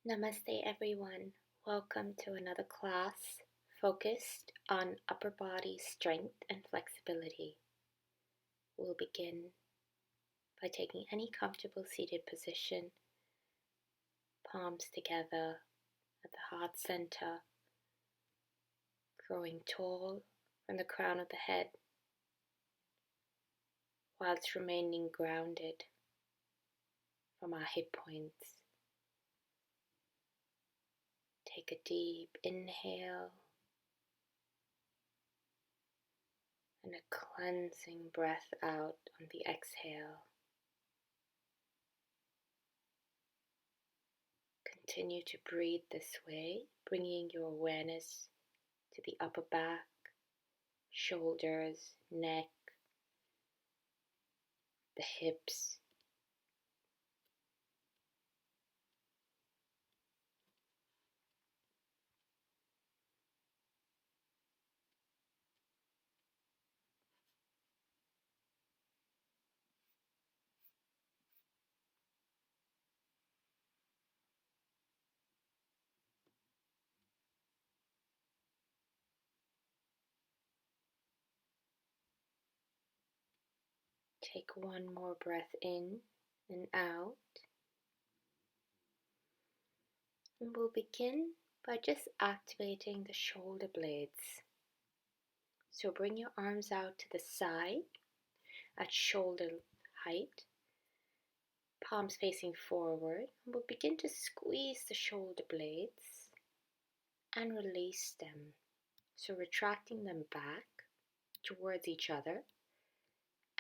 Namaste, everyone. Welcome to another class focused on upper body strength and flexibility. We'll begin by taking any comfortable seated position, palms together at the heart center, growing tall from the crown of the head whilst remaining grounded from our hip points. Take a deep inhale and a cleansing breath out on the exhale. Continue to breathe this way, bringing your awareness to the upper back, shoulders, neck, the hips. Take one more breath in and out. And we'll begin by just activating the shoulder blades. So bring your arms out to the side at shoulder height, palms facing forward. And we'll begin to squeeze the shoulder blades and release them. So retracting them back towards each other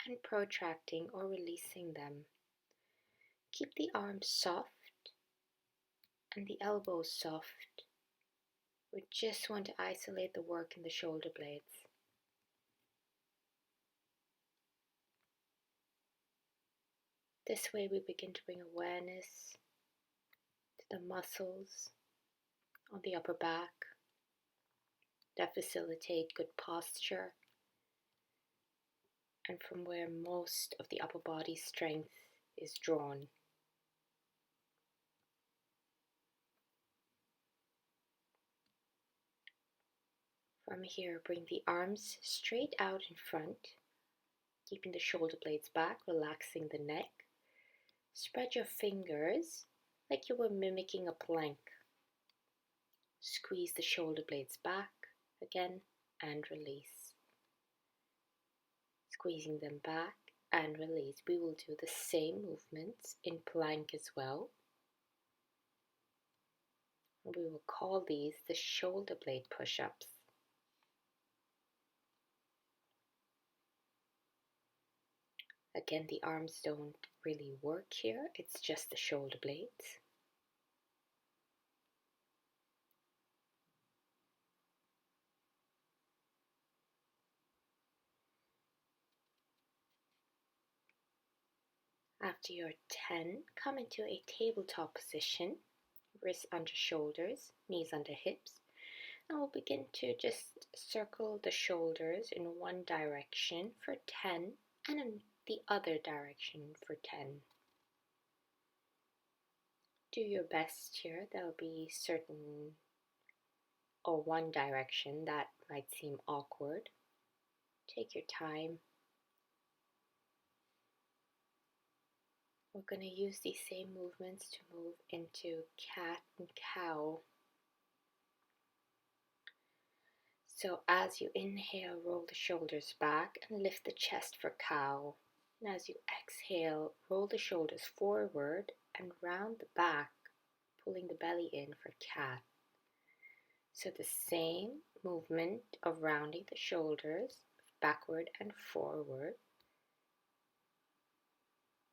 and protracting or releasing them. Keep the arms soft and the elbows soft. We just want to isolate the work in the shoulder blades. This way we begin to bring awareness to the muscles on the upper back that facilitate good posture and from where most of the upper body strength is drawn. From here, bring the arms straight out in front, keeping the shoulder blades back, relaxing the neck. Spread your fingers like you were mimicking a plank. Squeeze the shoulder blades back again and release. Squeezing them back and release. We will do the same movements in plank as well. We will call these the shoulder blade push-ups. Again, the arms don't really work here, it's just the shoulder blades. After you're 10, come into a tabletop position, wrists under shoulders, knees under hips, and we'll begin to just circle the shoulders in one direction for 10 and in the other direction for 10. Do your best here. There'll be certain or one direction that might seem awkward. Take your time. We're going to use these same movements to move into cat and cow. So as you inhale, roll the shoulders back and lift the chest for cow. And as you exhale, roll the shoulders forward and round the back, pulling the belly in for cat. So the same movement of rounding the shoulders backward and forward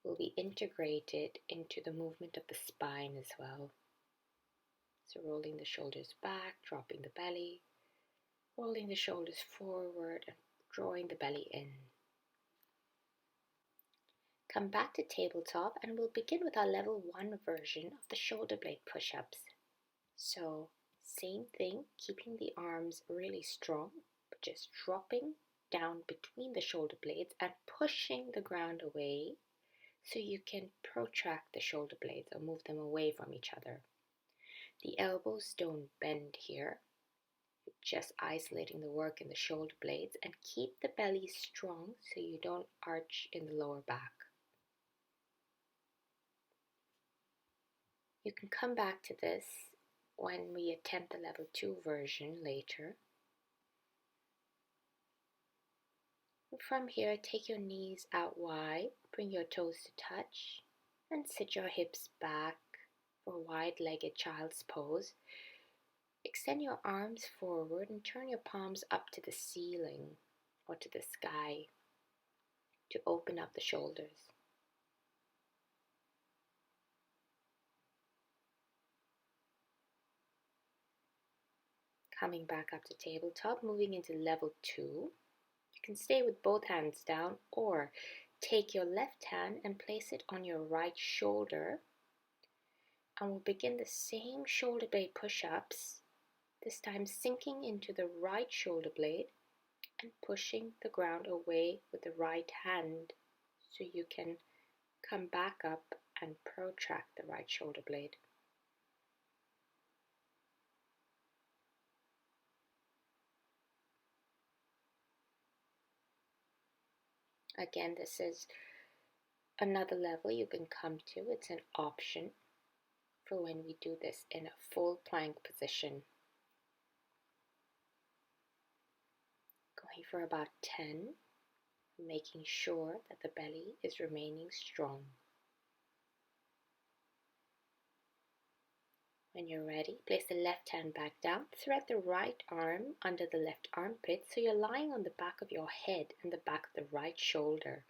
will be integrated into the movement of the spine as well. So rolling the shoulders back, dropping the belly, rolling the shoulders forward and drawing the belly in. Come back to tabletop and we'll begin with our level 1 version of the shoulder blade push-ups. So same thing, keeping the arms really strong, but just dropping down between the shoulder blades and pushing the ground away so you can protract the shoulder blades or move them away from each other. The elbows don't bend here. You're just isolating the work in the shoulder blades, and keep the belly strong so you don't arch in the lower back. You can come back to this when we attempt the level 2 version later. From here, take your knees out wide, bring your toes to touch, and sit your hips back for wide-legged child's pose. Extend your arms forward and turn your palms up to the ceiling or to the sky to open up the shoulders. Coming back up to tabletop, moving into level 2. You can stay with both hands down or take your left hand and place it on your right shoulder. And we'll begin the same shoulder blade push-ups, this time sinking into the right shoulder blade and pushing the ground away with the right hand so you can come back up and protract the right shoulder blade. Again, this is another level you can come to. It's an option for when we do this in a full plank position. Going for about 10, making sure that the belly is remaining strong. When you're ready, place the left hand back down, thread the right arm under the left armpit so you're lying on the back of your head and the back of the right shoulder.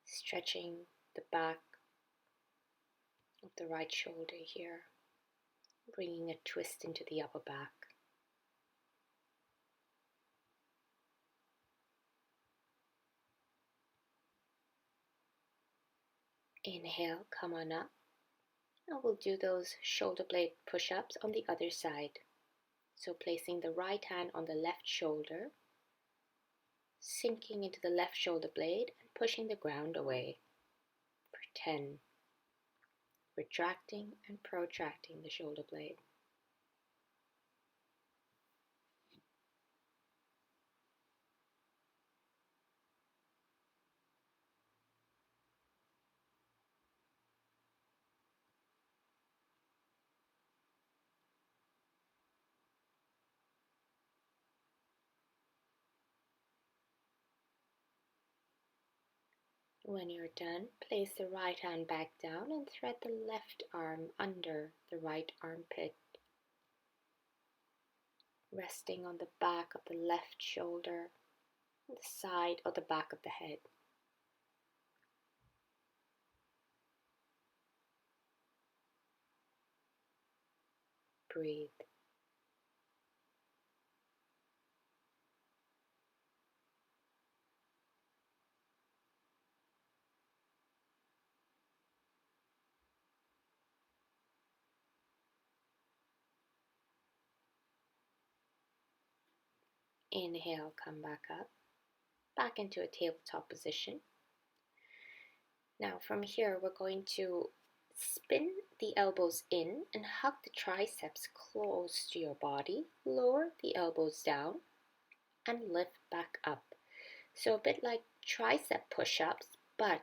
Stretching the back of the right shoulder here, bringing a twist into the upper back. Inhale, come on up. And we'll do those shoulder blade push-ups on the other side. So placing the right hand on the left shoulder, sinking into the left shoulder blade and pushing the ground away for 10. Retracting and protracting the shoulder blade. When you're done, place the right hand back down and thread the left arm under the right armpit, resting on the back of the left shoulder, the side or the back of the head. Breathe. Inhale, come back up, back into a tabletop position. Now from here, we're going to spin the elbows in and hug the triceps close to your body. Lower the elbows down and lift back up. So a bit like tricep push-ups, but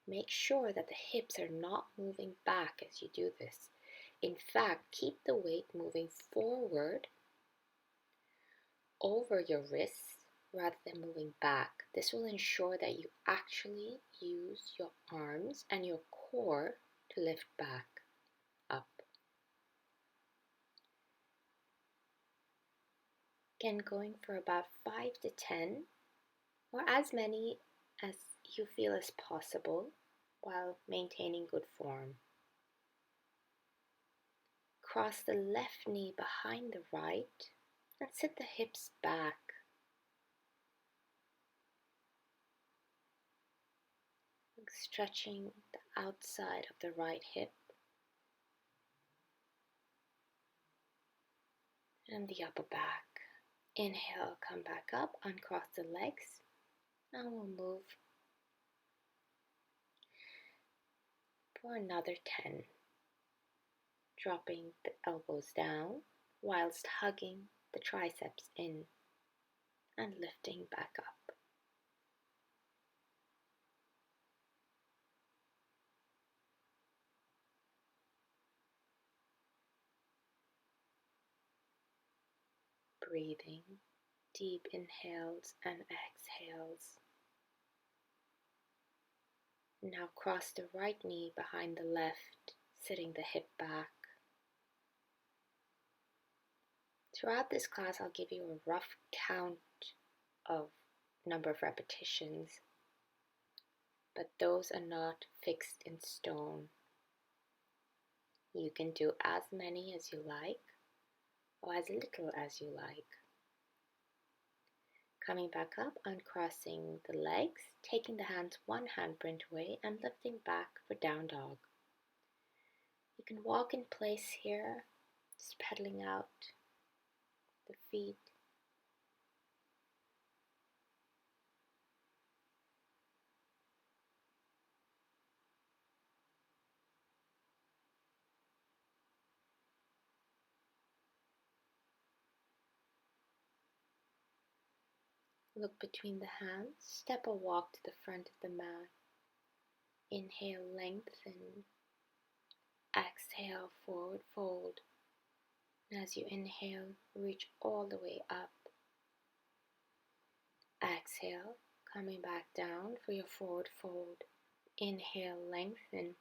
make sure that the hips are not moving back as you do this. In fact, keep the weight moving forward over your wrists rather than moving back. This will ensure that you actually use your arms and your core to lift back up. Again, going for about 5 to 10 or as many as you feel is possible while maintaining good form. Cross the left knee behind the right and sit the hips back. Stretching the outside of the right hip and the upper back. Inhale, come back up, uncross the legs, and we'll move. for another 10, dropping the elbows down whilst hugging the triceps in and lifting back up. Breathing deep inhales and exhales. Now cross the right knee behind the left, sitting the hip back. Throughout this class, I'll give you a rough count of number of repetitions, but those are not fixed in stone. You can do as many as you like, or as little as you like. Coming back up, uncrossing the legs, taking the hands one handprint away and lifting back for down dog. You can walk in place here, just pedaling out the feet. Look between the hands, step or walk to the front of the mat. Inhale, lengthen. Exhale, forward fold. And as you inhale, reach all the way up. Exhale, coming back down for your forward fold. Inhale, lengthen.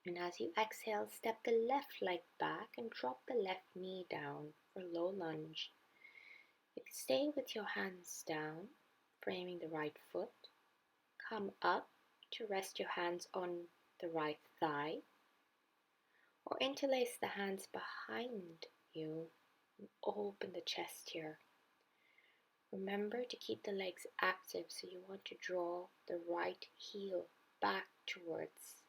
And as you exhale, step the left leg back and drop the left knee down for low lunge. You can stay with your hands down, framing the right foot. Come up to rest your hands on the right thigh, or interlace the hands behind you and open the chest here. Remember to keep the legs active, so you want to draw the right heel back towards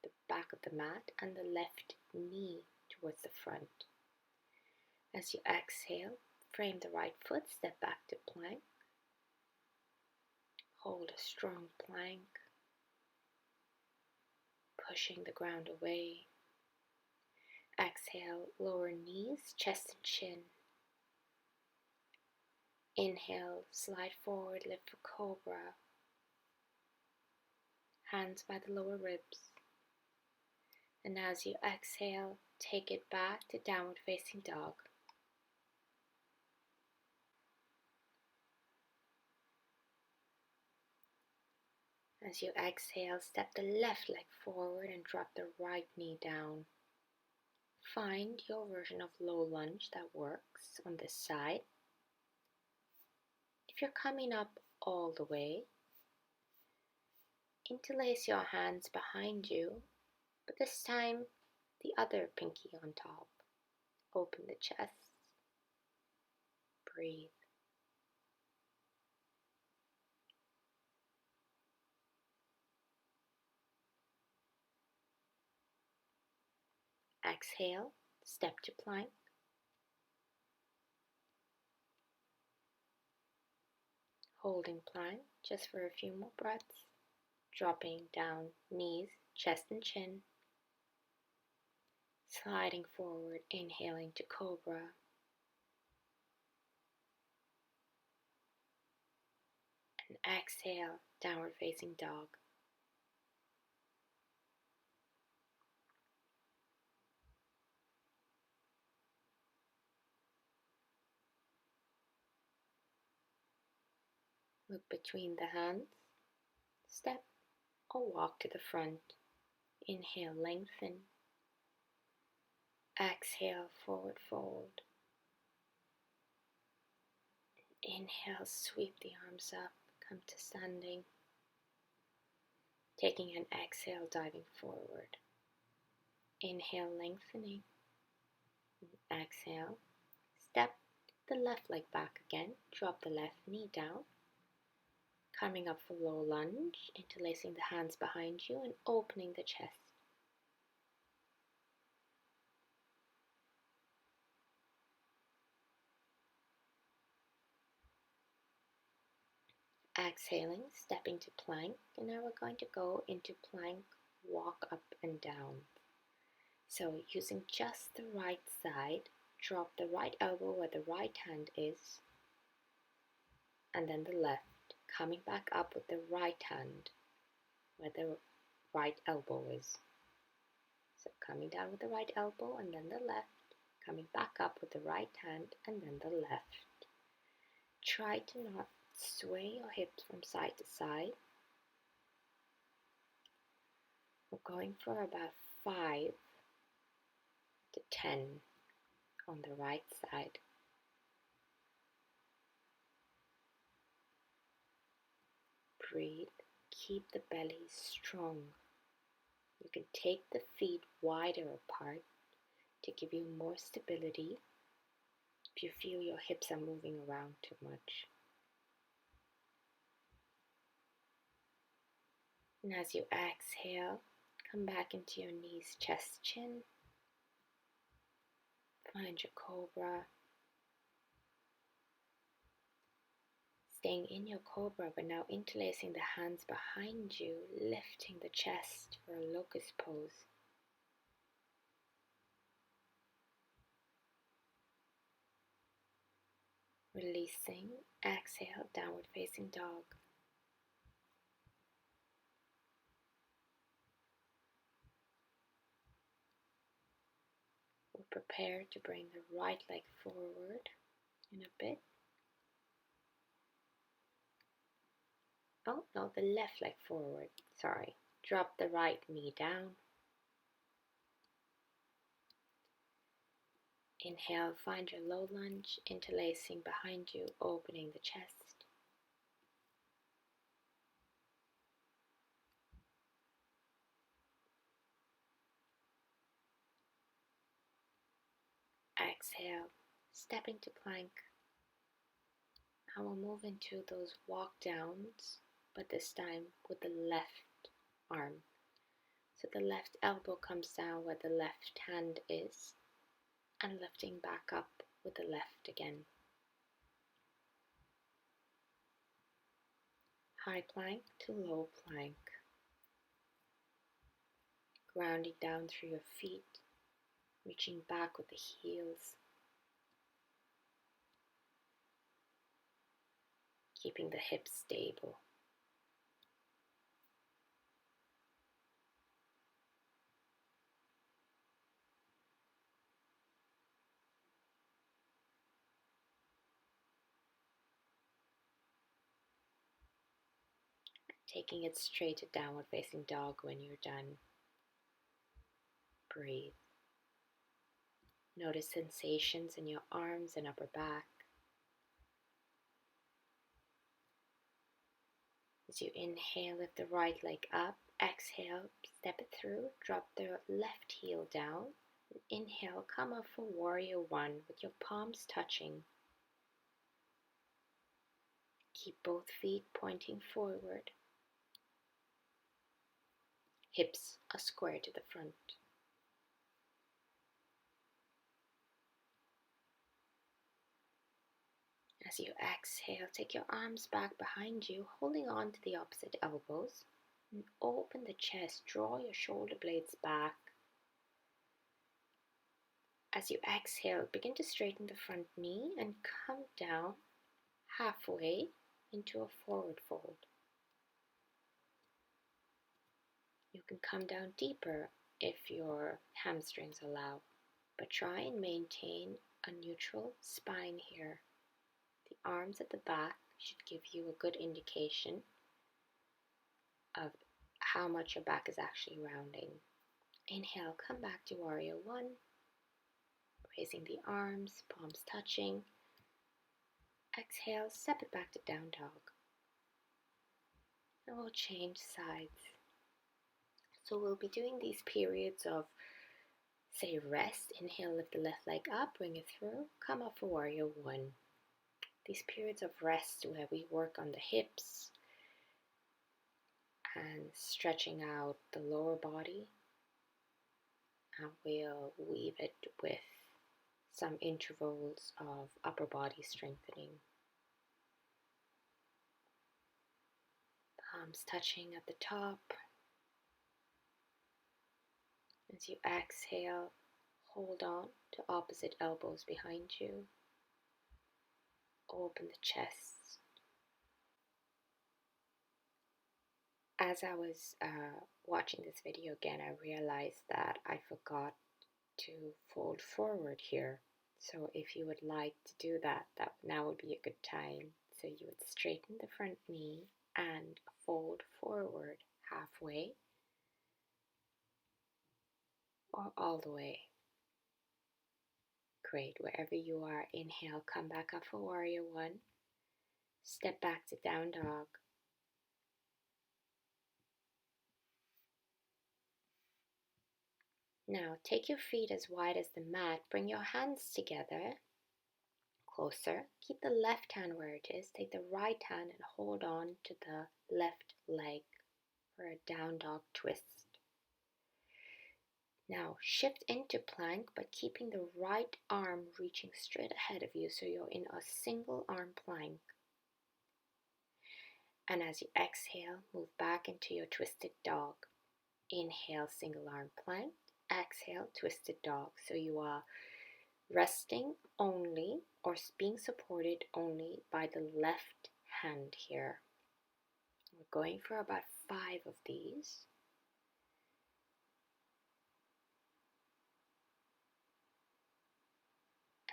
the back of the mat and the left knee towards the front. As you exhale, frame the right foot, step back to plank. Hold a strong plank, pushing the ground away. Exhale, lower knees, chest and chin. Inhale, slide forward, lift for cobra. Hands by the lower ribs. And as you exhale, take it back to downward facing dog. As you exhale, step the left leg forward and drop the right knee down. Find your version of low lunge that works on this side. If you're coming up all the way, interlace your hands behind you, but this time the other pinky on top. Open the chest. Breathe. Exhale, step to plank. Holding plank just for a few more breaths. Dropping down, knees, chest and chin. Sliding forward, inhaling to cobra. And exhale, downward facing dog. Look between the hands. Step or walk to the front. Inhale, lengthen. Exhale, forward fold. Inhale, sweep the arms up, come to standing. Taking an exhale, diving forward. Inhale, lengthening. Exhale, step the left leg back again, drop the left knee down. Coming up for low lunge, interlacing the hands behind you and opening the chest. Exhaling, stepping to plank, and now we're going to go into plank walk up and down. So using just the right side, drop the right elbow where the right hand is, and then the left, coming back up with the right hand where the right elbow is. So coming down with the right elbow and then the left, coming back up with the right hand and then the left. Try to not sway your hips from side to side. We're going for about 5 to 10 on the right side. Breathe. Keep the belly strong. You can take the feet wider apart to give you more stability if you feel your hips are moving around too much. And as you exhale, come back into your knees, chest, chin. Find your cobra. Staying in your cobra, but now interlacing the hands behind you, lifting the chest for a locust pose. Releasing, exhale, downward facing dog. We'll prepare to bring the right leg forward in a bit. Oh, no, the left leg forward, sorry. Drop the right knee down. Inhale, find your low lunge, interlacing behind you, opening the chest. Exhale, stepping to plank. Now we'll move into those walk downs, but this time with the left arm. So the left elbow comes down where the left hand is, and lifting back up with the left again. High plank to low plank. Grounding down through your feet, reaching back with the heels. Keeping the hips stable. Taking it straight to downward facing dog when you're done. Breathe. Notice sensations in your arms and upper back. As you inhale, lift the right leg up. Exhale, step it through. Drop the left heel down. Inhale, come up for warrior one with your palms touching. Keep both feet pointing forward. Hips are square to the front. As you exhale, take your arms back behind you, holding on to the opposite elbows. And open the chest, draw your shoulder blades back. As you exhale, begin to straighten the front knee and come down halfway into a forward fold. You can come down deeper if your hamstrings allow, but try and maintain a neutral spine here. The arms at the back should give you a good indication of how much your back is actually rounding. Inhale, come back to warrior one, raising the arms, palms touching. Exhale, step it back to down dog. And we'll change sides. So we'll be doing these periods of, say, rest. Inhale, lift the left leg up, bring it through, come up for warrior one. These periods of rest where we work on the hips and stretching out the lower body, and we'll weave it with some intervals of upper body strengthening. Palms touching at the top. As you exhale, hold on to opposite elbows behind you. Open the chest. As I was watching this video again, I realized that I forgot to fold forward here. So if you would like to do that, now would be a good time. So you would straighten the front knee and fold forward halfway or all the way. Great. Wherever you are, inhale, come back up for warrior one. Step back to down dog. Now take your feet as wide as the mat. Bring your hands together, closer. Keep the left hand where it is. Take the right hand and hold on to the left leg for a down dog twist. Now shift into plank, but keeping the right arm reaching straight ahead of you, so you're in a single arm plank. And as you exhale, move back into your twisted dog. Inhale, single arm plank. Exhale, twisted dog. So you are resting only or being supported only by the left hand here. We're going for about 5 of these.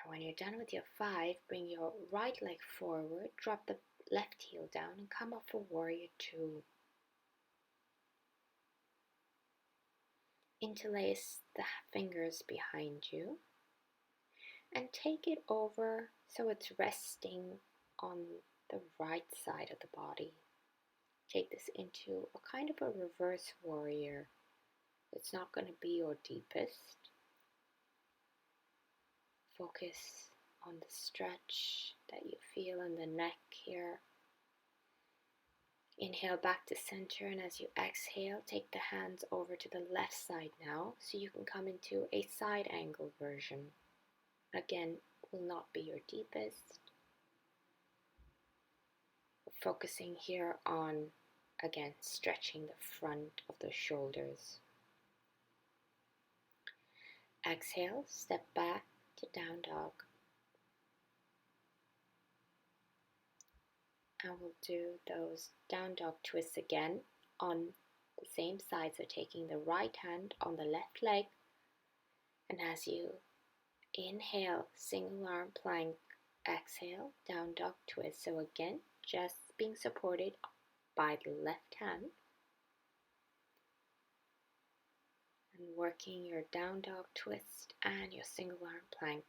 And when you're done with your 5, bring your right leg forward, drop the left heel down, and come up for warrior 2. Interlace the fingers behind you and take it over so it's resting on the right side of the body. Take this into a kind of a reverse warrior. It's not going to be your deepest. Focus on the stretch that you feel in the neck here. Inhale back to center, and as you exhale, take the hands over to the left side now, so you can come into a side angle version. Again, will not be your deepest. Focusing here on, again, stretching the front of the shoulders. Exhale, step back to down dog. And we'll do those down dog twists again on the same side. So taking the right hand on the left leg, and as you inhale, single arm plank, exhale, down dog twist. So again, just being supported by the left hand and working your down dog twist and your single arm plank.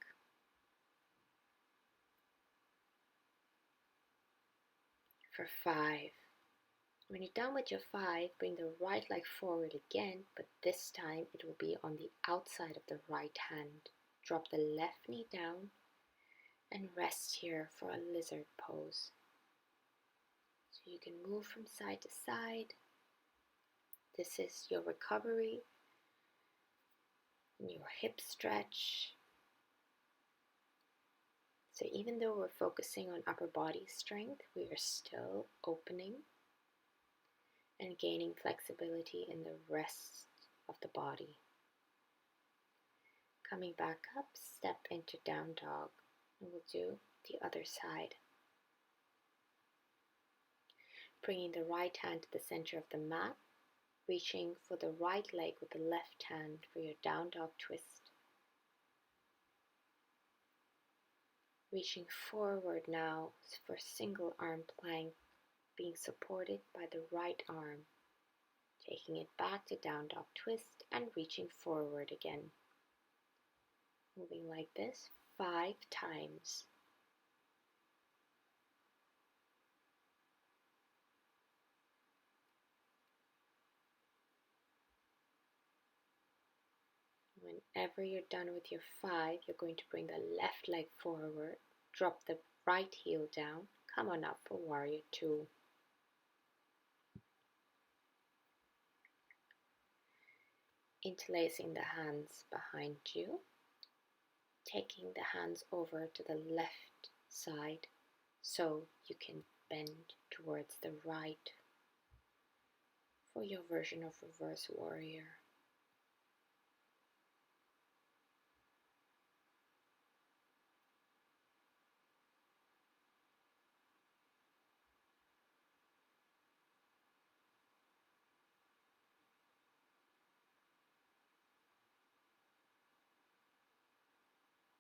For 5. When you're done with your 5, bring the right leg forward again, but this time it will be on the outside of the right hand. Drop the left knee down and rest here for a lizard pose. So you can move from side to side. This is your recovery and your hip stretch. So even though we're focusing on upper body strength, we are still opening and gaining flexibility in the rest of the body. Coming back up, step into down dog, and we'll do the other side. Bringing the right hand to the center of the mat, reaching for the right leg with the left hand for your down dog twist. Reaching forward now for single arm plank, being supported by the right arm. Taking it back to down dog twist and reaching forward again. Moving like this 5 times. Whenever you're done with your 5, you're going to bring the left leg forward, drop the right heel down, come on up for warrior 2. Interlacing the hands behind you, taking the hands over to the left side so you can bend towards the right for your version of reverse warrior.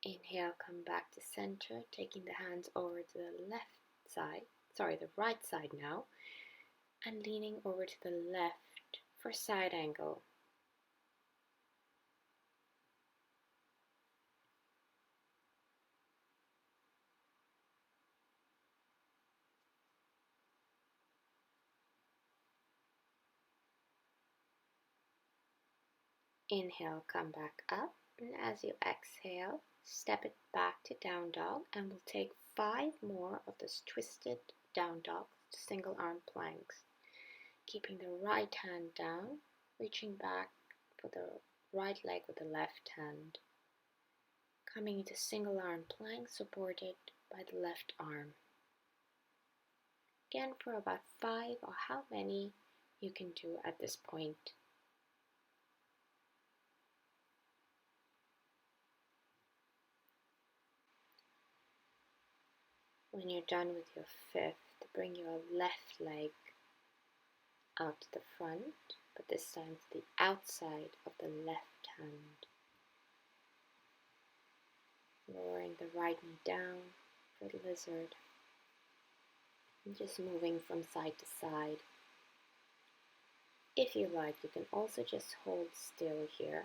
Inhale, come back to center, taking the hands over to the right side now, and leaning over to the left for side angle. Inhale, come back up, and as you exhale, step it back to down dog, and we'll take 5 more of this twisted down dog single arm planks. Keeping the right hand down, reaching back for the right leg with the left hand. Coming into single arm plank supported by the left arm. Again for about 5 or how many you can do at this point. When you're done with your 5th, bring your left leg out to the front, but this time to the outside of the left hand. Lowering the right knee down for the lizard. And just moving from side to side. If you like, you can also just hold still here.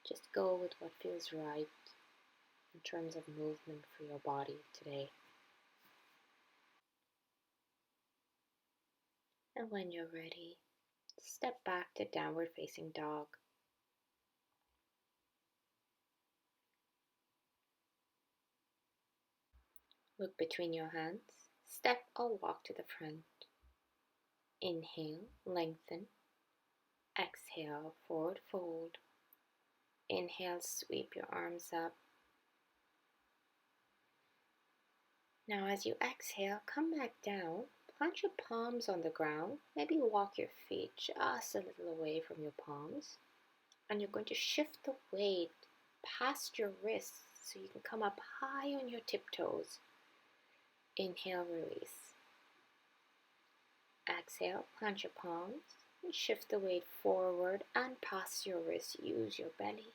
Just go with what feels right in terms of movement for your body today. And when you're ready, step back to downward facing dog. Look between your hands, step or walk to the front. Inhale, lengthen. Exhale, forward fold. Inhale, sweep your arms up. Now as you exhale, come back down. Plant your palms on the ground. Maybe walk your feet just a little away from your palms. And you're going to shift the weight past your wrists so you can come up high on your tiptoes. Inhale, release. Exhale, plant your palms and shift the weight forward and past your wrists. Use your belly.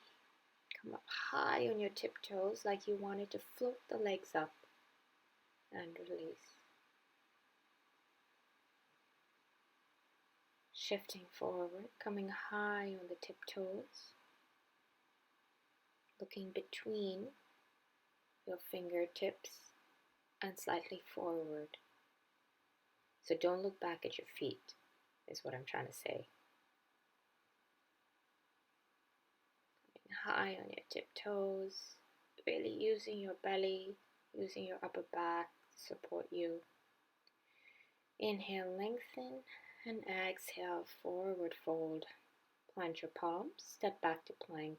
Come up high on your tiptoes like you wanted to float the legs up and release. Shifting forward, coming high on the tiptoes, looking between your fingertips and slightly forward. So don't look back at your feet, is what I'm trying to say. Coming high on your tiptoes, really using your belly, using your upper back to support you. Inhale, lengthen, and exhale, forward fold. Plant your palms, step back to plank.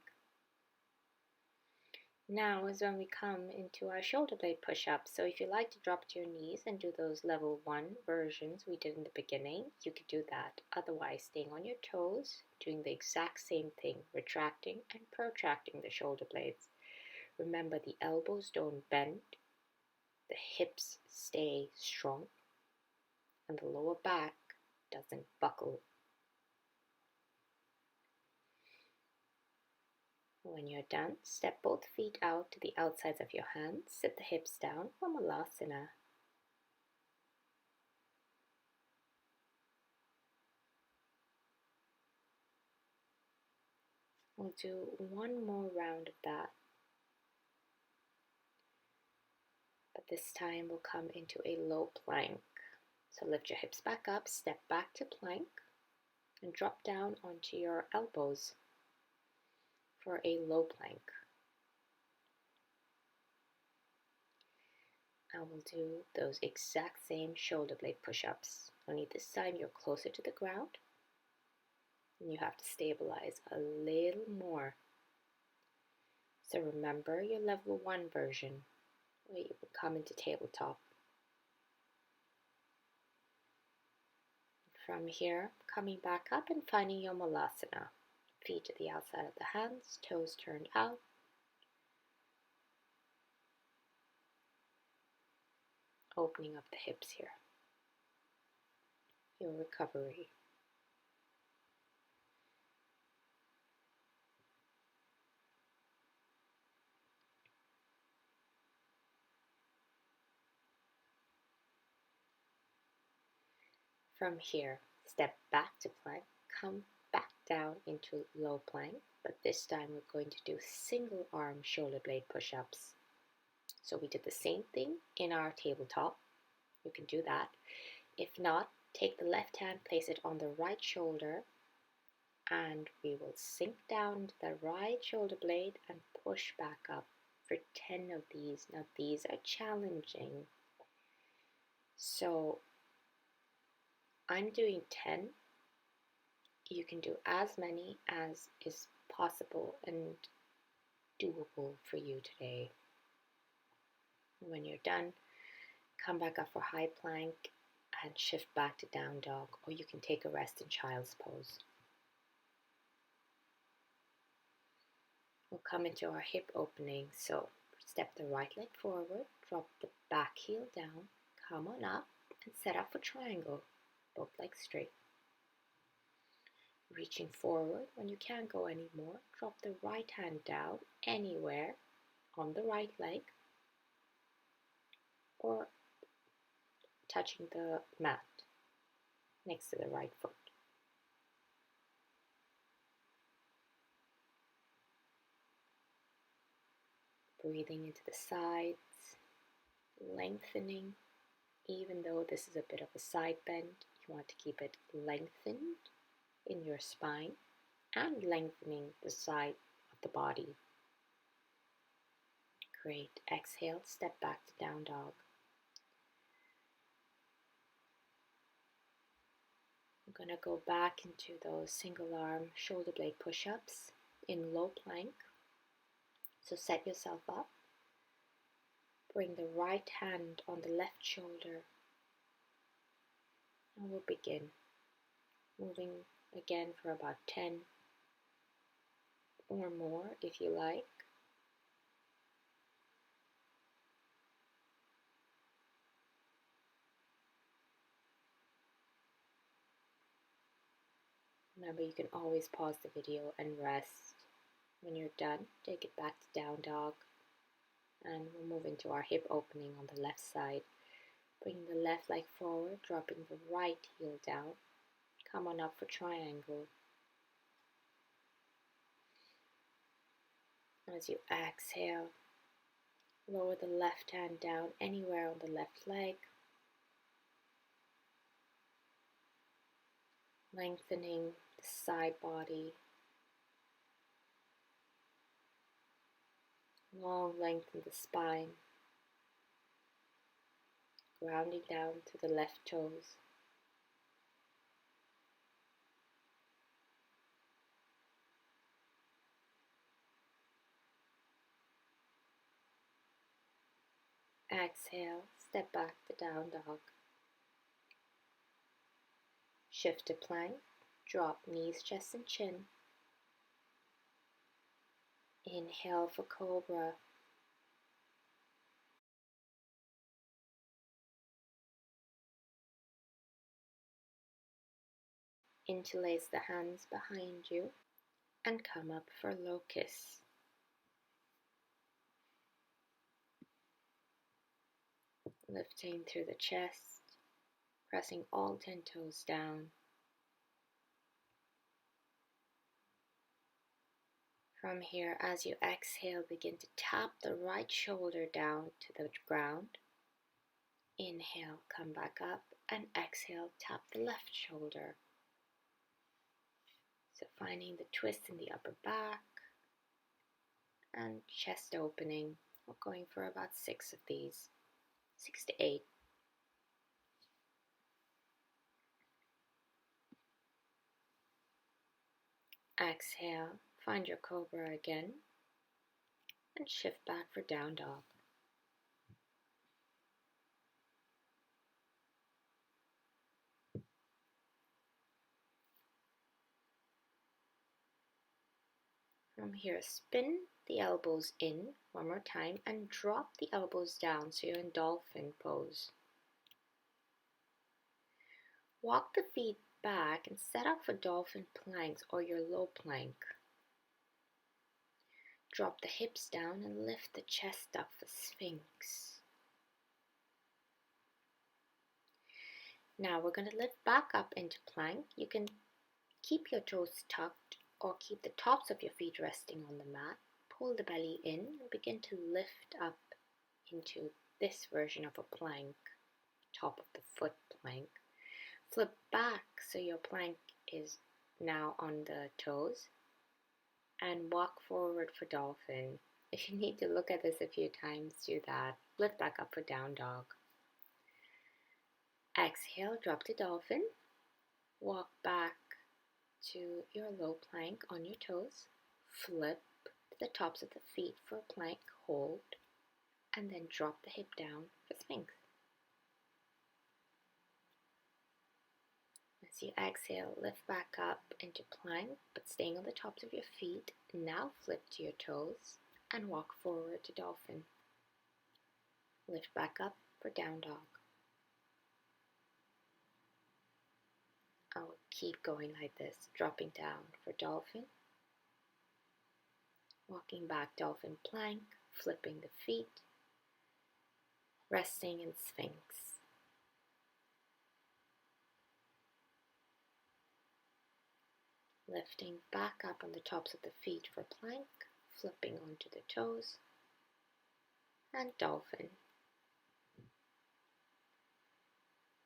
Now is when we come into our shoulder blade push-ups. So if you like to drop to your knees and do those level 1 versions we did in the beginning, you could do that. Otherwise, staying on your toes, doing the exact same thing, retracting and protracting the shoulder blades. Remember, the elbows don't bend, the hips stay strong, and the lower back doesn't buckle. When you're done, step both feet out to the outsides of your hands. Sit the hips down for Malasana. We'll do one more round of that. But this time we'll come into a low plank. So lift your hips back up, step back to plank, and drop down onto your elbows for a low plank. And we'll do those exact same shoulder blade push-ups. Only this time you're closer to the ground and you have to stabilize a little more. So remember your level 1 version where you would come into tabletop. From here, coming back up and finding your Malasana. Feet to the outside of the hands, toes turned out. opening up the hips here, your recovery. From here, step back to plank, come back down into low plank, but this time we're going to do single arm shoulder blade push-ups. So we did the same thing in our tabletop. You can do that. If not, take the left hand, place it on the right shoulder, and we will sink down to the right shoulder blade and push back up for 10 of these. Now these are challenging, so I'm doing 10. You can do as many as is possible and doable for you today. When you're done, come back up for high plank and shift back to down dog, or you can take a rest in child's pose. We'll come into our hip opening, so step the right leg forward, drop the back heel down, come on up and set up for triangle, both legs straight. Reaching forward, when you can't go anymore, drop the right hand down anywhere on the right leg or touching the mat next to the right foot. Breathing into the sides, lengthening. Even though this is a bit of a side bend, you want to keep it lengthened in your spine and lengthening the side of the body. Great. Exhale, step back to down dog. I'm going to go back into those single arm shoulder blade push-ups in low plank. So set yourself up. Bring the right hand on the left shoulder. And we'll begin. Moving again for about 10 or more if you like. Remember, you can always pause the video and rest. When you're done, take it back to down dog. And we'll move into our hip opening on the left side. Bring the left leg forward, dropping the right heel down. Come on up for triangle. As you exhale, lower the left hand down anywhere on the left leg. Lengthening the side body. Long lengthen the spine. Grounding down to the left toes. Exhale, step back to down dog. Shift to plank, drop knees, chest and chin. Inhale for cobra. Interlace the hands behind you and come up for locust. Lifting through the chest, pressing all 10 toes down. From here, as you exhale, begin to tap the right shoulder down to the ground. Inhale, come back up, and exhale, tap the left shoulder. So finding the twist in the upper back and chest opening. We're going for about 6 of these, 6 to 8. Exhale, find your cobra again, and shift back for down dog. From here, spin the elbows in one more time and drop the elbows down so you're in dolphin pose. Walk the feet back and set up for dolphin planks or your low plank. Drop the hips down and lift the chest up for Sphinx. Now we're going to lift back up into plank. You can keep your toes tucked or keep the tops of your feet resting on the mat. Pull the belly in and begin to lift up into this version of a plank, top of the foot plank. Flip back so your plank is now on the toes and walk forward for dolphin. If you need to look at this a few times, do that. Lift back up for down dog. Exhale, drop to dolphin. Walk back to your low plank on your toes. Flip to the tops of the feet for a plank, hold, and then drop the hip down for Sphinx. As you exhale, lift back up into plank, but staying on the tops of your feet. Now flip to your toes and walk forward to dolphin. Lift back up for down dog. I will keep going like this, dropping down for dolphin. Walking back, dolphin plank, flipping the feet, resting in Sphinx. Lifting back up on the tops of the feet for plank, flipping onto the toes, and dolphin.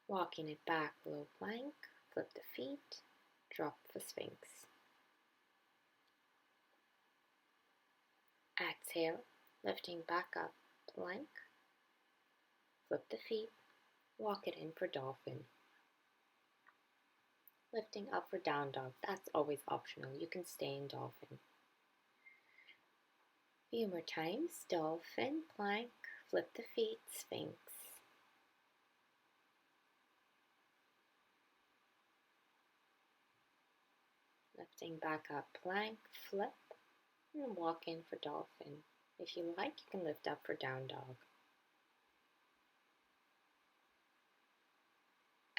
Walking it back, low plank, flip the feet, drop for Sphinx. Exhale, lifting back up, plank, flip the feet, walk it in for dolphin. Lifting up for down dog, that's always optional. You can stay in dolphin. Few more times, dolphin, plank, flip the feet, Sphinx. Lifting back up, plank, flip, and walk in for dolphin. If you like, you can lift up for down dog.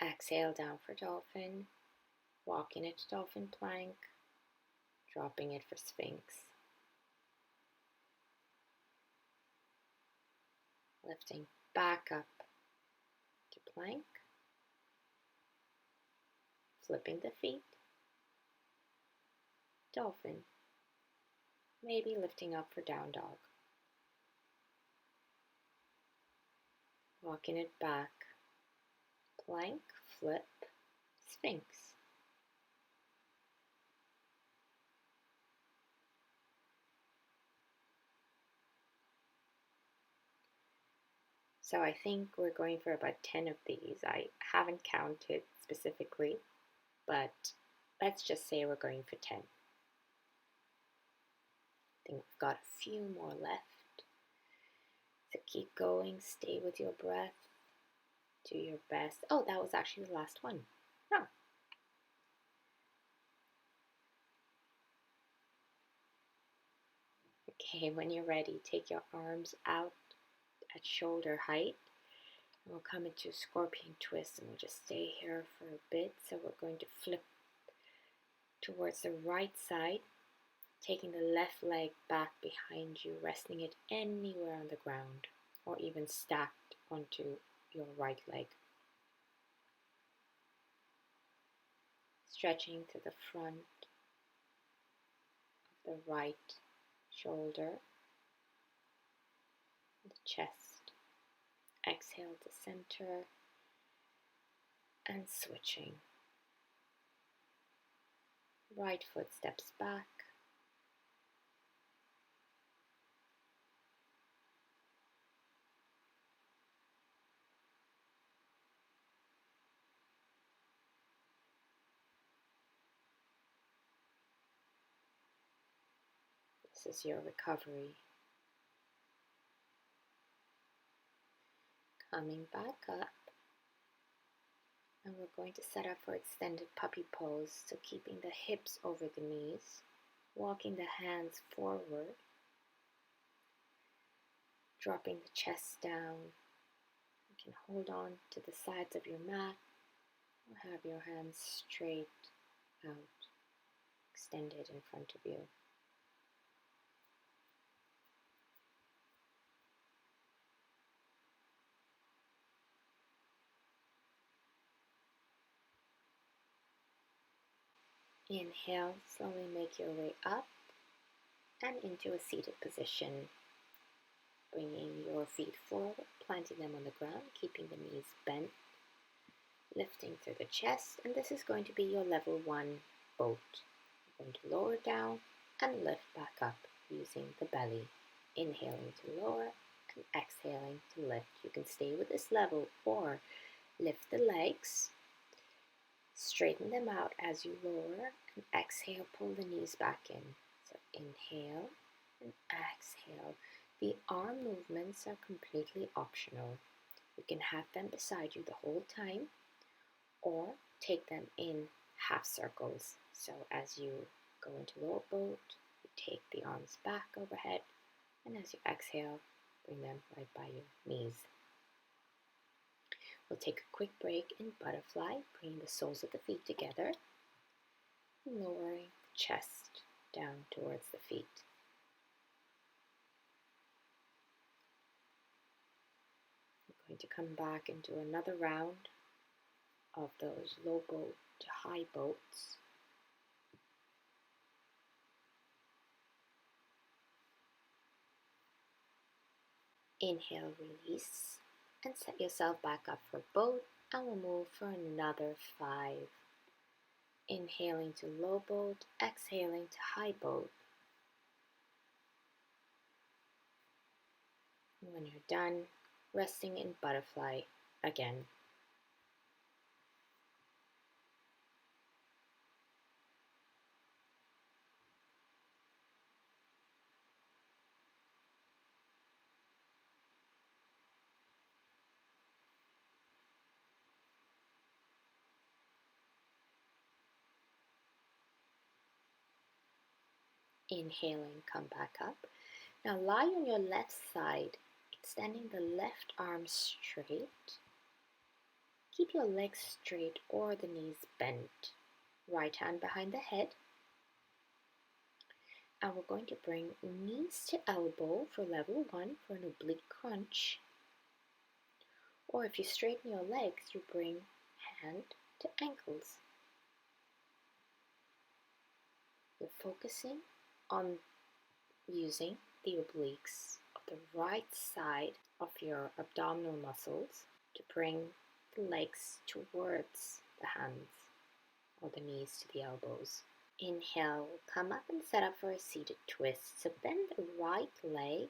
Exhale down for dolphin, walking it to dolphin plank, dropping it for Sphinx. Lifting back up to plank, flipping the feet, dolphin, maybe lifting up for down dog. Walking it back, plank, flip, Sphinx. So I think we're going for about 10 of these. I haven't counted specifically, but let's just say we're going for 10. I think we've got a few more left. So keep going, stay with your breath, do your best. Oh, that was actually the last one. Oh. Okay, when you're ready, take your arms out at shoulder height. And we'll come into scorpion twist and we'll just stay here for a bit. So we're going to flip towards the right side, taking the left leg back behind you, resting it anywhere on the ground or even stacked onto your right leg. Stretching to the front of the right shoulder, the chest. Exhale to center and switching. Right foot steps back. This is your recovery. Coming back up. And we're going to set up for extended puppy pose. So keeping the hips over the knees. Walking the hands forward. Dropping the chest down. You can hold on to the sides of your mat. Or have your hands straight out, extended in front of you. Inhale, slowly make your way up and into a seated position. Bringing your feet forward, planting them on the ground, keeping the knees bent, lifting through the chest, and this is going to be your level 1 boat. You're going to lower down and lift back up using the belly. Inhaling to lower and exhaling to lift. You can stay with this level or lift the legs, straighten them out as you lower, and exhale, pull the knees back in. So inhale and exhale. The arm movements are completely optional. You can have them beside you the whole time or take them in half circles. So as you go into lower boat, you take the arms back overhead, and as you exhale, bring them right by your knees. We'll take a quick break in butterfly, bringing the soles of the feet together, and lowering the chest down towards the feet. We're going to come back into another round of those low boat to high boats. Inhale, release, and set yourself back up for boat, and we'll move for another 5. Inhaling to low boat, exhaling to high boat. And when you're done, resting in butterfly again. Inhaling, come back up. Now lie on your left side, extending the left arm straight. Keep your legs straight or the knees bent. Right hand behind the head. And we're going to bring knees to elbow for level 1 for an oblique crunch. Or if you straighten your legs, you bring hand to ankles. You're focusing on using the obliques of the right side of your abdominal muscles to bring the legs towards the hands or the knees to the elbows. Inhale, come up and set up for a seated twist. So bend the right leg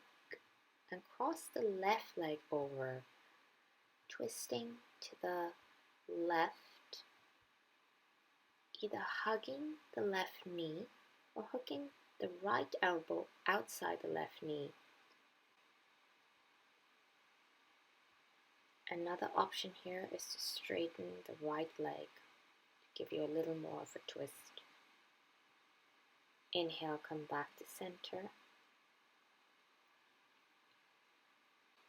and cross the left leg over, twisting to the left, either hugging the left knee or hooking the right elbow outside the left knee. Another option here is to straighten the right leg to give you a little more of a twist. Inhale, come back to center.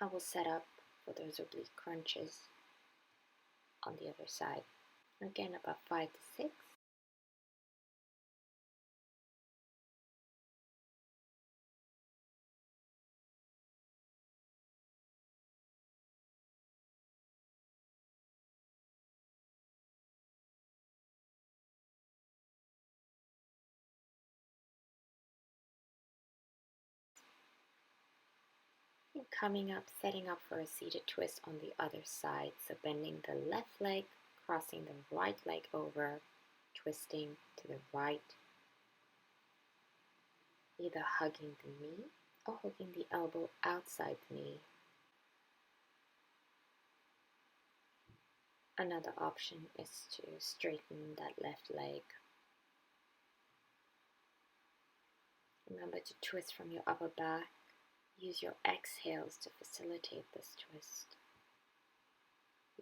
I will set up for those oblique crunches on the other side. Again, about 5 to 6. And coming up, setting up for a seated twist on the other side. So bending the left leg, crossing the right leg over, twisting to the right, either hugging the knee or hooking the elbow outside the knee. Another option is to straighten that left leg. Remember to twist from your upper back. Use your exhales to facilitate this twist.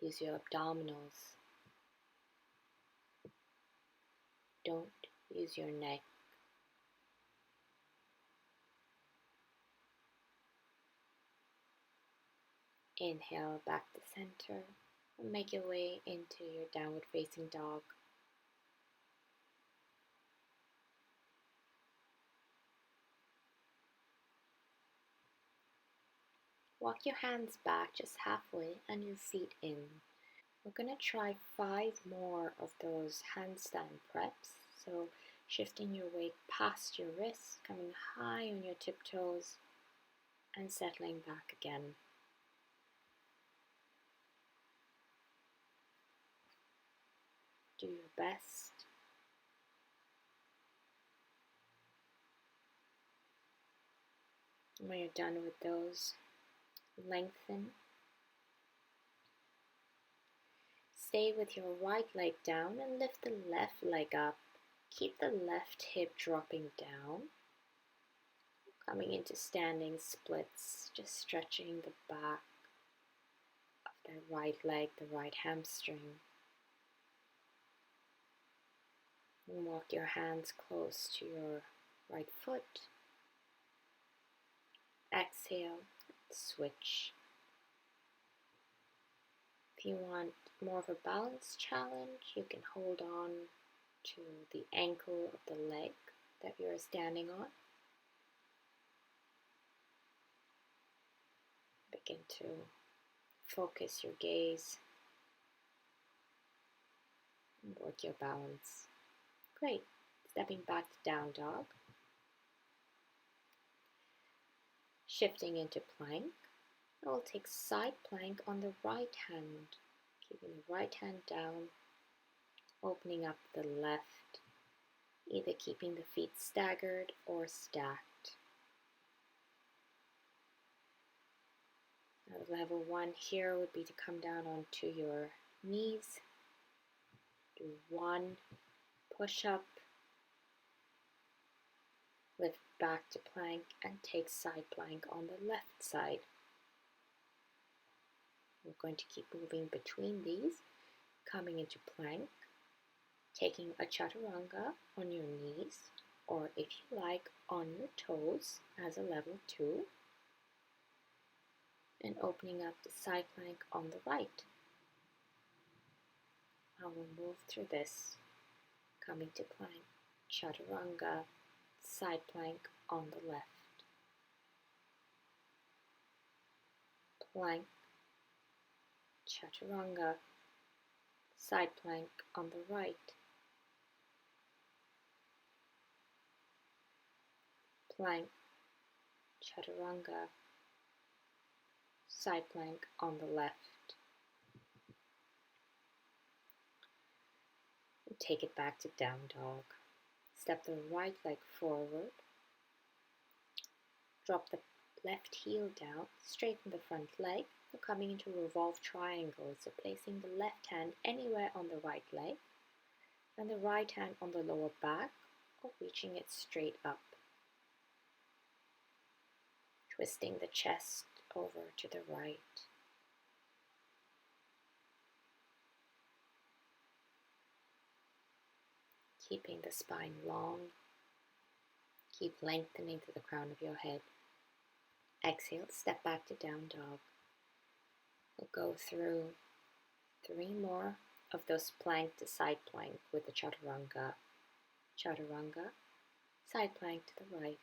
Use your abdominals. Don't use your neck. Inhale back to center and make your way into your downward facing dog. Walk your hands back just halfway and your feet in. We're going to try 5 more of those handstand preps. So shifting your weight past your wrists, coming high on your tiptoes and settling back again. Do your best. And when you're done with those, lengthen. Stay with your right leg down and lift the left leg up. Keep the left hip dropping down. Coming into standing splits, just stretching the back of the right leg, the right hamstring. And walk your hands close to your right foot. Exhale, switch. If you want more of a balance challenge, you can hold on to the ankle of the leg that you're standing on. Begin to focus your gaze and work your balance. Great. Stepping back to down dog. Shifting into plank. I will take side plank on the right hand, keeping the right hand down, opening up the left, either keeping the feet staggered or stacked. Now, level 1 here would be to come down onto your knees. Do 1 push up, lift back to plank, and take side plank on the left side. We're going to keep moving between these, coming into plank, taking a chaturanga on your knees, or if you like, on your toes as a level 2, and opening up the side plank on the right. I will move through this, coming to plank, chaturanga, side plank on the left, plank, chaturanga, side plank on the right, plank, chaturanga, side plank on the left. And take it back to down dog. Step the right leg forward, drop the left heel down, straighten the front leg. We're coming into revolve triangle, so placing the left hand anywhere on the right leg and the right hand on the lower back or reaching it straight up. Twisting the chest over to the right. Keeping the spine long. Keep lengthening to the crown of your head. Exhale, step back to down dog. We'll go through 3 more of those plank to side plank with the chaturanga. Chaturanga, side plank to the right.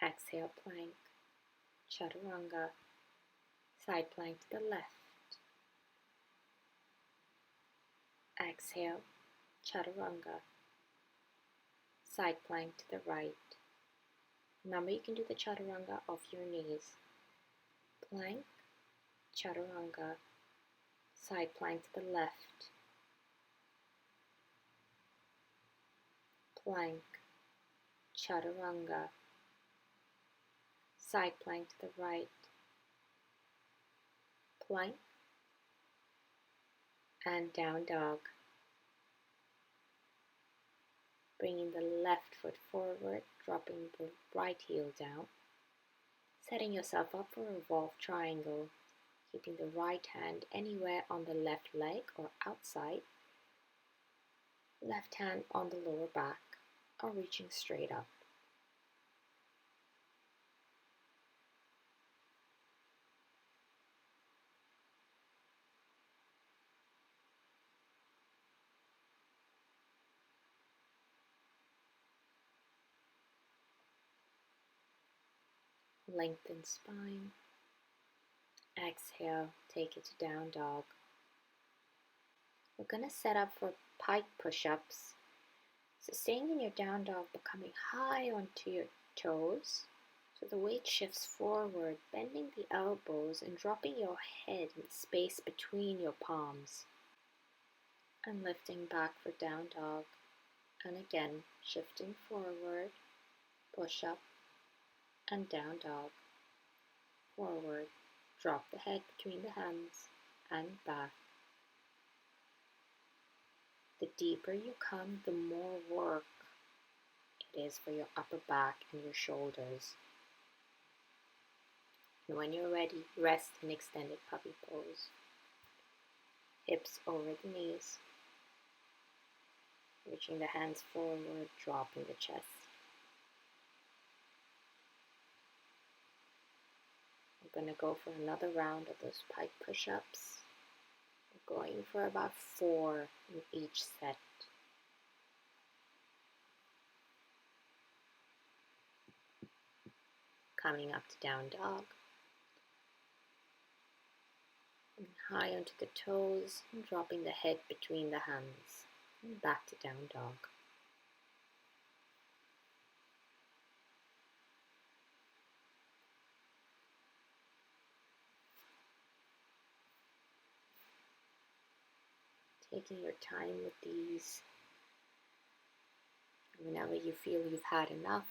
Exhale, plank, chaturanga, side plank to the left. Exhale, chaturanga, side plank to the right. Remember, you can do the chaturanga off your knees. Plank, chaturanga, side plank to the left. Plank, chaturanga, side plank to the right. Plank, and down dog. Bringing the left foot forward, dropping the right heel down. Setting yourself up for a revolve triangle, keeping the right hand anywhere on the left leg or outside. Left hand on the lower back or reaching straight up. lengthen spine. Exhale, take it to down dog. We're going to set up for pike push-ups. So staying in your down dog but coming high onto your toes. So the weight shifts forward, bending the elbows and dropping your head in space between your palms. And lifting back for down dog. And again, shifting forward, push up, and down dog. Forward, drop the head between the hands, and back. The deeper you come, the more work it is for your upper back and your shoulders. And when you're ready, rest in extended puppy pose. Hips over the knees. Reaching the hands forward, dropping the chest. We're going to go for another round of those pike push-ups. We're going for about 4 in each set. Coming up to down dog. And high onto the toes and dropping the head between the hands. And back to down dog. Taking your time with these. Whenever you feel you've had enough,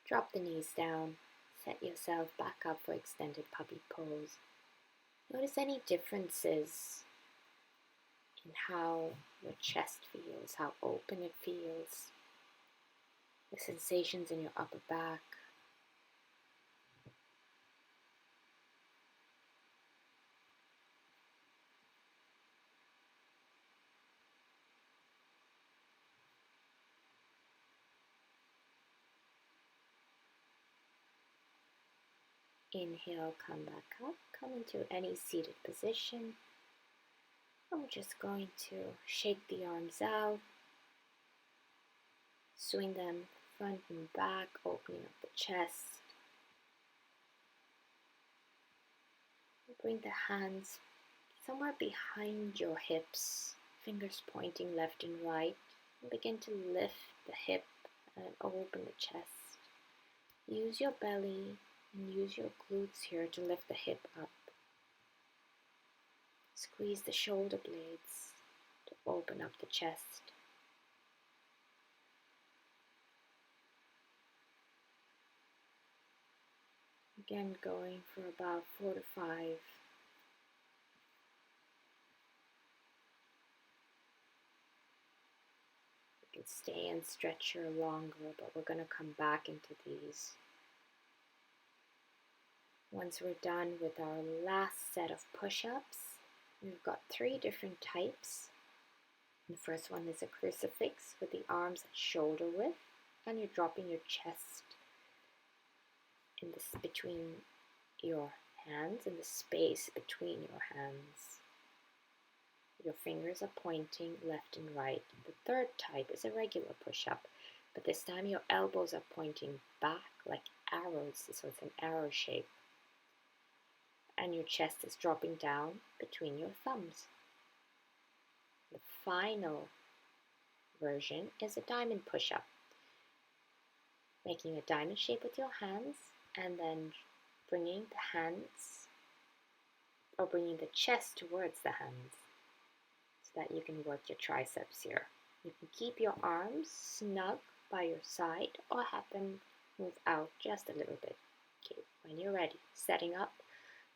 drop the knees down, set yourself back up for extended puppy pose. Notice any differences in how your chest feels, how open it feels, the sensations in your upper back. Inhale, come back up, come into any seated position. I'm just going to shake the arms out, swing them front and back, opening up the chest. Bring the hands somewhere behind your hips, fingers pointing left and right, and begin to lift the hip and open the chest. Use your belly and use your glutes here to lift the hip up. Squeeze the shoulder blades to open up the chest. Again, going for about 4 to 5. You can stay and stretch here longer, but we're going to come back into these. Once we're done with our last set of push-ups, we've got 3 different types. The first one is a crucifix with the arms at shoulder width, and you're dropping your chest in this between your hands, in the space between your hands. Your fingers are pointing left and right. The third type is a regular push-up, but this time your elbows are pointing back like arrows, so it's an arrow shape. And your chest is dropping down between your thumbs. The final version is a diamond push-up, making a diamond shape with your hands and then bringing the hands or bringing the chest towards the hands so that you can work your triceps here. You can keep your arms snug by your side or have them move out just a little bit. Okay, when you're ready, setting up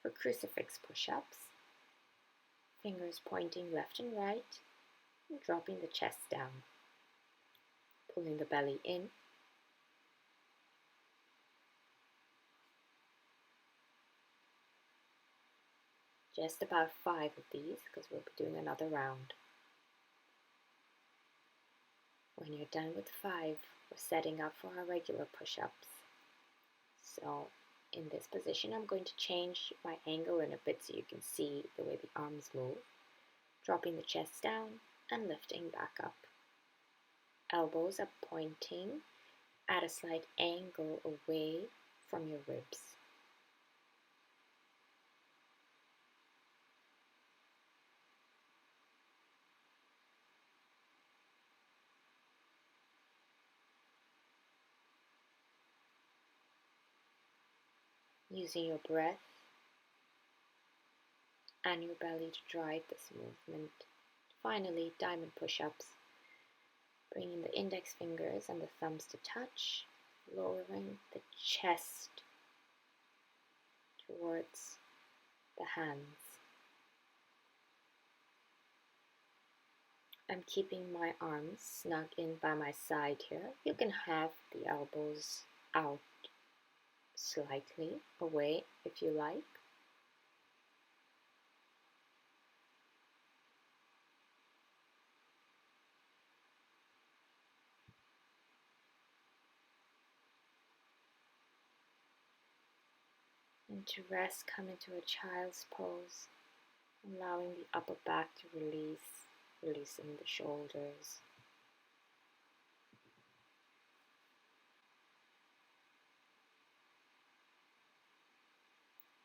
for crucifix push-ups, fingers pointing left and right, and dropping the chest down, pulling the belly in, just about 5 of these because we'll be doing another round. When you're done with 5, we're setting up for our regular push-ups. So in this position, I'm going to change my angle in a bit so you can see the way the arms move. Dropping the chest down and lifting back up. Elbows are pointing at a slight angle away from your ribs. Using your breath and your belly to drive this movement. Finally, diamond push-ups. Bringing the index fingers and the thumbs to touch, lowering the chest towards the hands. I'm keeping my arms snug in by my side here. You can have the elbows out slightly away if you like. And to rest, come into a child's pose, allowing the upper back to release, releasing the shoulders.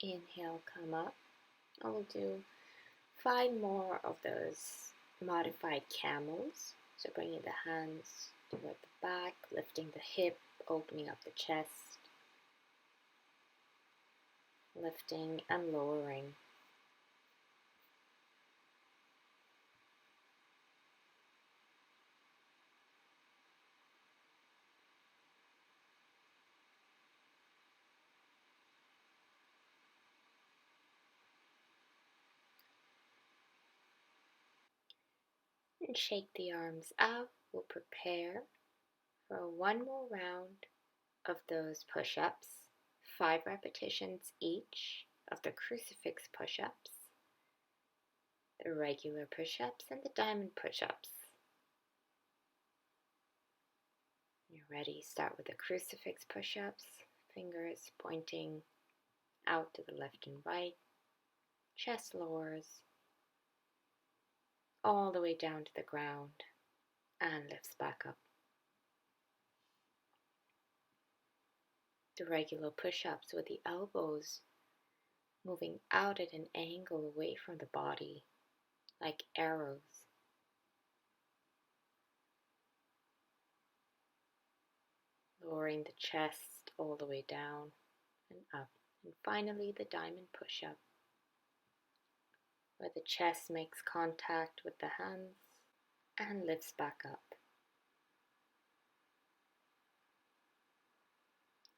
Inhale, come up. I will do 5 more of those modified camels. So bringing the hands toward the back, lifting the hip, opening up the chest, lifting and lowering. And shake the arms out. We'll prepare for 1 more round of those push-ups, 5 repetitions each of the crucifix push-ups, the regular push-ups, and the diamond push-ups. You're ready. Start with the crucifix push-ups, fingers pointing out to the left and right, chest lowers all the way down to the ground and lifts back up. The regular push-ups with the elbows moving out at an angle away from the body like arrows. Lowering the chest all the way down and up. And finally the diamond push-up, where the chest makes contact with the hands and lifts back up.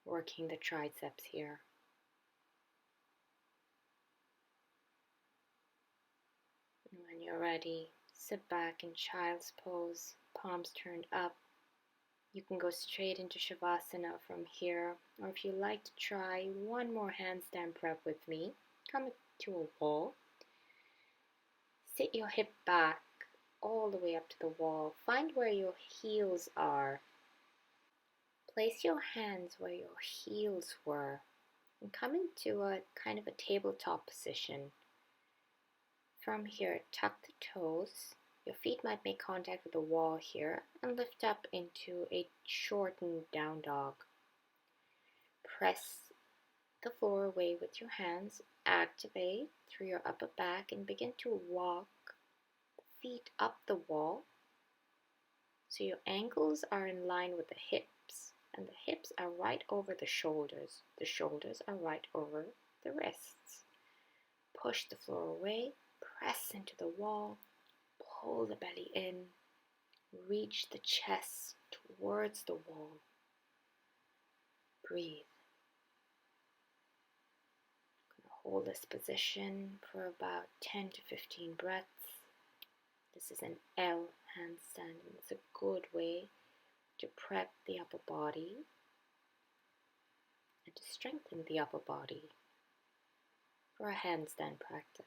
Working the triceps here. And when you're ready, sit back in child's pose, palms turned up. You can go straight into Shavasana from here, or if you like to try 1 more handstand prep with me, come to a wall. Sit your hip back all the way up to the wall. Find where your heels are. Place your hands where your heels were and come into a kind of a tabletop position. From here, tuck the toes. Your feet might make contact with the wall here and lift up into a shortened down dog. Press the floor away with your hands. Activate through your upper back and begin to walk the feet up the wall so your ankles are in line with the hips and the hips are right over the shoulders. The shoulders are right over the wrists. Push the floor away, press into the wall. Pull the belly in, reach the chest towards the wall. Breathe. I'm going to hold this position for about 10 to 15 breaths. This is an L handstand, and it's a good way to prep the upper body and to strengthen the upper body for a handstand practice.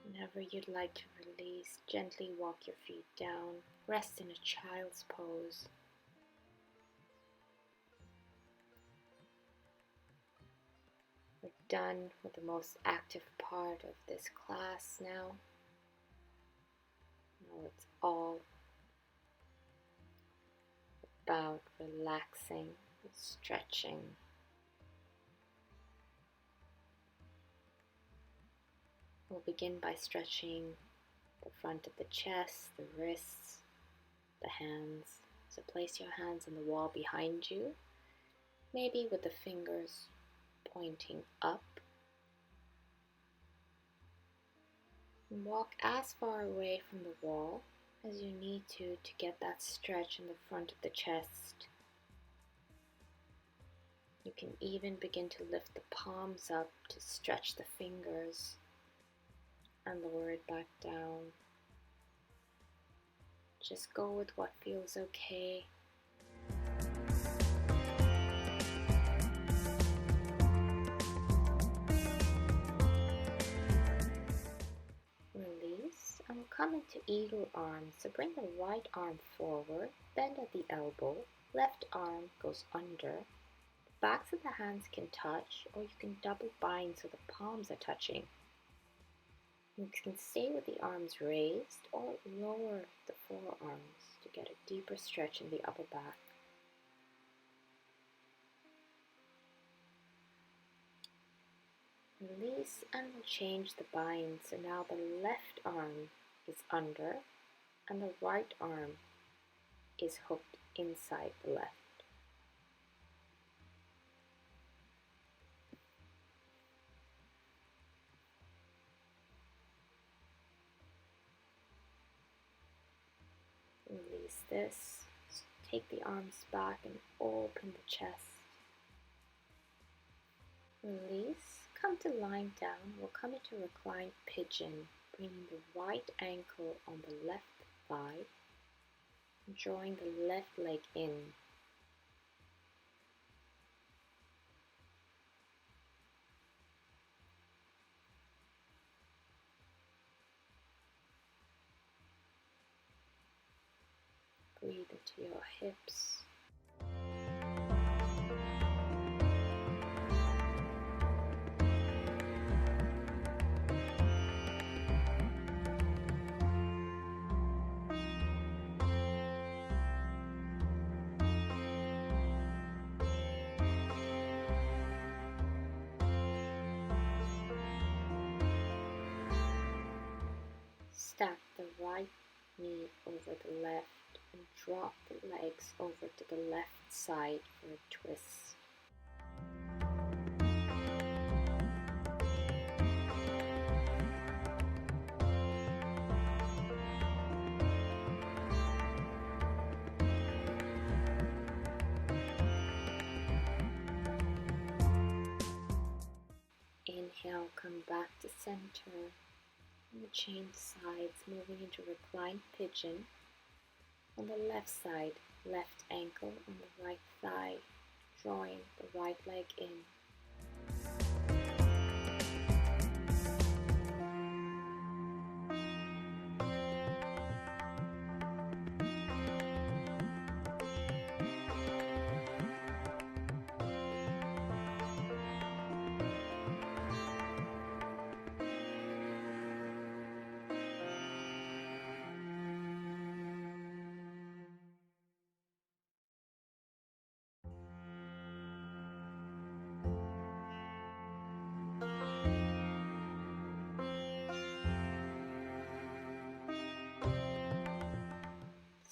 Whenever you'd like to release. Gently walk your feet down. Rest in a child's pose. We're done with the most active part of this class now. Now it's all about relaxing and stretching. We'll begin by stretching the front of the chest, the wrists, the hands. So place your hands on the wall behind you, maybe with the fingers pointing up. And walk as far away from the wall as you need to get that stretch in the front of the chest. You can even begin to lift the palms up to stretch the fingers and lower it back down. Just go with what feels okay. Release, and we'll come into eagle arms. So bring the right arm forward, bend at the elbow, left arm goes under. The backs of the hands can touch, or you can double bind so the palms are touching. You can stay with the arms raised or lower the forearms to get a deeper stretch in the upper back. Release, and we'll change the bind. So now the left arm is under and the right arm is hooked inside the left. Release this. Take the arms back and open the chest. Release. Come to lying down. We'll come into reclined pigeon, bringing the right ankle on the left thigh, drawing the left leg in. Breathe into your hips. Stack the right knee over the left and drop the legs over to the left side for a twist. Inhale, come back to center. And change sides, moving into reclined pigeon. On the left side, left ankle on the right thigh, drawing the right leg in.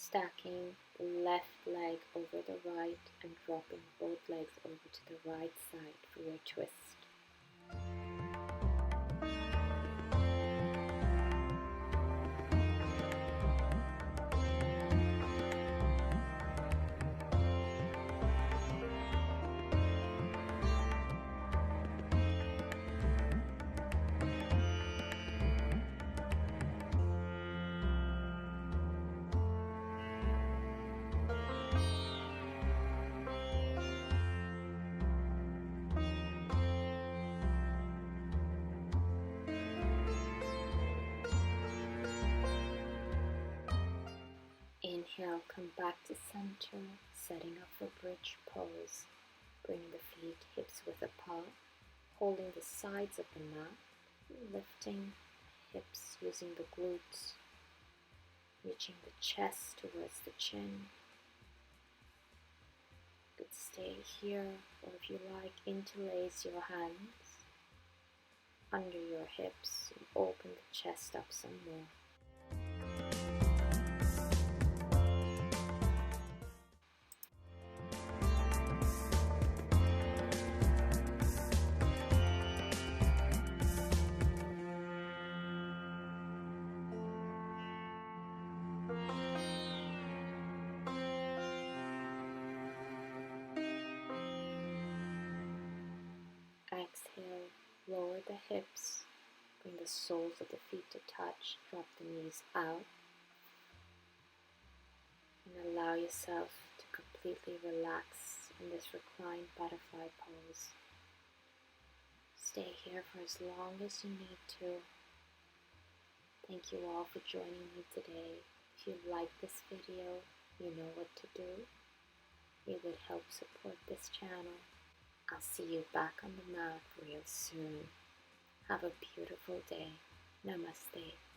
Stacking the left leg over the right and dropping both legs over to the right side for your twist. exhale, come back to center, setting up for bridge pose. Bring the feet hips width apart, holding the sides of the mat, lifting hips using the glutes, reaching the chest towards the chin. You could stay here, or if you like, interlace your hands under your hips and open the chest up some more. Exhale, lower the hips, bring the soles of the feet to touch, drop the knees out, and allow yourself to completely relax in this reclined butterfly pose. Stay here for as long as you need to. Thank you all for joining me today. If you like this video, you know what to do. It would help support this channel. I'll see you back on the mat real soon. Have a beautiful day. Namaste.